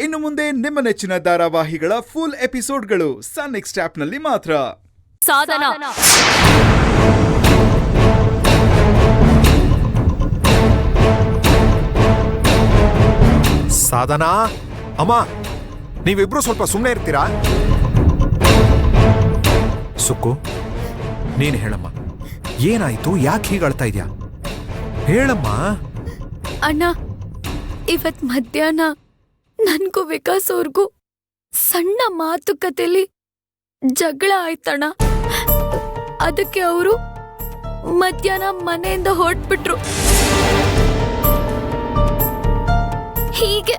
ಇನ್ನು ಮುಂದೆ ನಿಮ್ಮ ನೆಚ್ಚಿನ ಧಾರಾವಾಹಿಗಳ ಫುಲ್ ಎಪಿಸೋಡ್ಗಳು ಸನ್ ನೆಕ್ಸ್ಟ್ ಆಪ್ನಲ್ಲಿ ಮಾತ್ರ. ಸಾಧನಾ ಸಾಧನಾ ಅಮ್ಮ, ನೀವಿಬ್ರು ಸ್ವಲ್ಪ ಸುಮ್ಮನೆ ಇರ್ತೀರಾ? ಸುಕ್ಕು, ನೀನು ಹೇಳಮ್ಮ, ಏನಾಯ್ತು? ಯಾಕೆ ಹೀಗೆ ಅಳ್ತಾ ಇದೆಯಾ? ಹೇಳಮ್ಮ. ಅಣ್ಣ, ಇವತ್ ಮಧ್ಯಾಹ್ನ ನನ್ಗೂ ವಿಕಾಸ್ ಅವ್ರಿಗೂ ಸಣ್ಣ ಮಾತುಕತೆಲಿ ಜಗಳ ಆಯ್ತಣ್ಣ. ಅದಕ್ಕೆ ಅವರು ಮಧ್ಯಾಹ್ನ ಮನೆಯಿಂದ ಹೊರಟ್ಬಿಟ್ರು. ಹೀಗೆ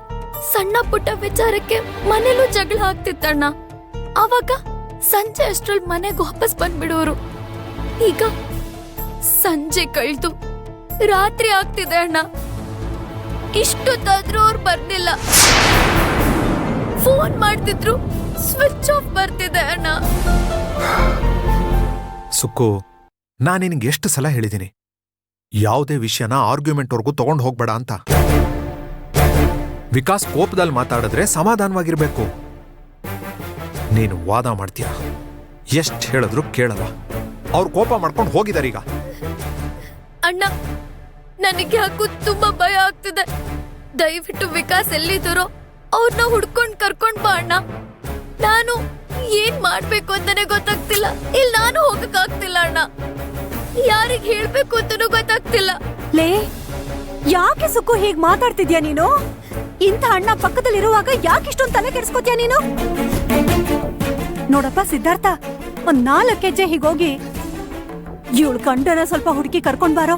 ಸಣ್ಣ ಪುಟ್ಟ ವಿಚಾರಕ್ಕೆ ಮನೇಲೂ ಜಗಳ ಆಗ್ತಿತ್ತಣ್ಣ. ಆವಾಗ ಸಂಜೆ ಅಷ್ಟ್ರಲ್ಲಿ ಮನೆಗೆ ವಾಪಸ್ ಬಂದ್ಬಿಡೋರು. ಈಗ ಸಂಜೆ ಕಳ್ದು ರಾತ್ರಿ ಆಗ್ತಿದೆ ಅಣ್ಣ. ಇಷ್ಟೊತ್ತಾದ್ರೂ ಅವ್ರು ಬರ್ಲಿಲ್ಲ. ಫೋನ್ ಮಾಡ್ತಿದ್ರು, ಸ್ವಿಚ್ ಆಫ್ ಬರ್ತಿದೆ ಅಣ್ಣ. ಸುಕ್ಕು, ನಾನು ನಿನಗೆ ಎಷ್ಟು ಸಲ ಹೇಳಿದ್ದೀನಿ, ಯಾವುದೇ ವಿಷಯನ ಆರ್ಗ್ಯುಮೆಂಟ್ವರೆಗೂ ತಗೊಂಡು ಹೋಗ್ಬೇಡ ಅಂತ. ವಿಕಾಸ್ ಕೋಪದಲ್ಲಿ ಮಾತಾಡಿದ್ರೆ ಸಮಾಧಾನವಾಗಿರ್ಬೇಕು. ನೀನು ವಾದ ಮಾಡ್ತೀಯ, ಎಷ್ಟು ಹೇಳಿದ್ರು ಕೇಳಲ್ಲ. ಅವ್ರು ಕೋಪ ಮಾಡ್ಕೊಂಡು ಹೋಗಿದಾರೀಗ. ಅಣ್ಣ, ನನಗೆ ಯಾಕೂ ತುಂಬಾ ಭಯ ಆಗ್ತಿದೆ. ದಯವಿಟ್ಟು ವಿಕಾಸ್ ಎಲ್ಲಿದ್ದಾರೋ ಅವ್ರನ್ನ ಹುಡ್ಕೊಂಡ್ ಕರ್ಕೊಂಡ್ ಬಾ ಅಣ್ಣ. ನಾನು ಏನ್ ಮಾಡ್ಬೇಕು ಅಂತಾನೆ ಗೊತ್ತಾಗ್ತಿಲ್ಲ. ಇಲ್ಲಿ ನಾನು ಹೋಗಕ್ಕಾಗ್ತಿಲ್ಲ ಅಣ್ಣ. ಯಾರಿಗ್ ಹೇಳ್ಬೇಕು ಅಂತಾನೂ ಗೊತ್ತಾಗ್ತಿಲ್ಲ. ಲೇ, ಯಾಕೆ ಸುಕ್ಕು ಹೀಗ್ ಮಾತಾಡ್ತಿದ್ಯಾ ನೀನು? ಇಂಥ ಅಣ್ಣ ಪಕ್ಕದಲ್ಲಿರುವಾಗ ಯಾಕೆ ಇಷ್ಟೊಂದು ತಲೆ ಕೆಡಿಸ್ಕೋತೀಯ ನೀನು? ನೋಡಪ್ಪ ಸಿದ್ಧಾರ್ಥ, ಒಂದ್ 4 ಹೆಜ್ಜೆ ಹೀಗೋಗಿ ಇವಳು ಕಂಡನ ಸ್ವಲ್ಪ ಹುಡುಕಿ ಕರ್ಕೊಂಡ್ ಬಾರೋ.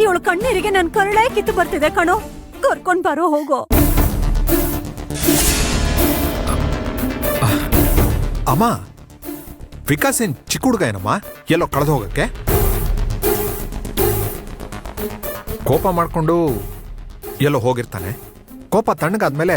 ಇವಳು ಕಣ್ಣೀರಿಗೆ ನನ್ ಕರುಳೇ ಕಿತ್ತು ಬರ್ತಿದೆ ಕಣೋ. ಕರ್ಕೊಂಡ್ ಬಾರೋ, ಹೋಗೋ. ಅಮ್ಮ, ವಿಕಾಸ್ ಏನ್ ಚಿಕ್ಕ ಹುಡುಗ ಏನಮ್ಮ ಎಲ್ಲೋ ಕಳೆದು ಹೋಗಕ್ಕೆ? ಕೋಪ ಮಾಡ್ಕೊಂಡು ಎಲ್ಲೋ ಹೋಗಿರ್ತಾನೆ. ಕೋಪ ತಣ್ಣಗಾದ್ಮೇಲೆ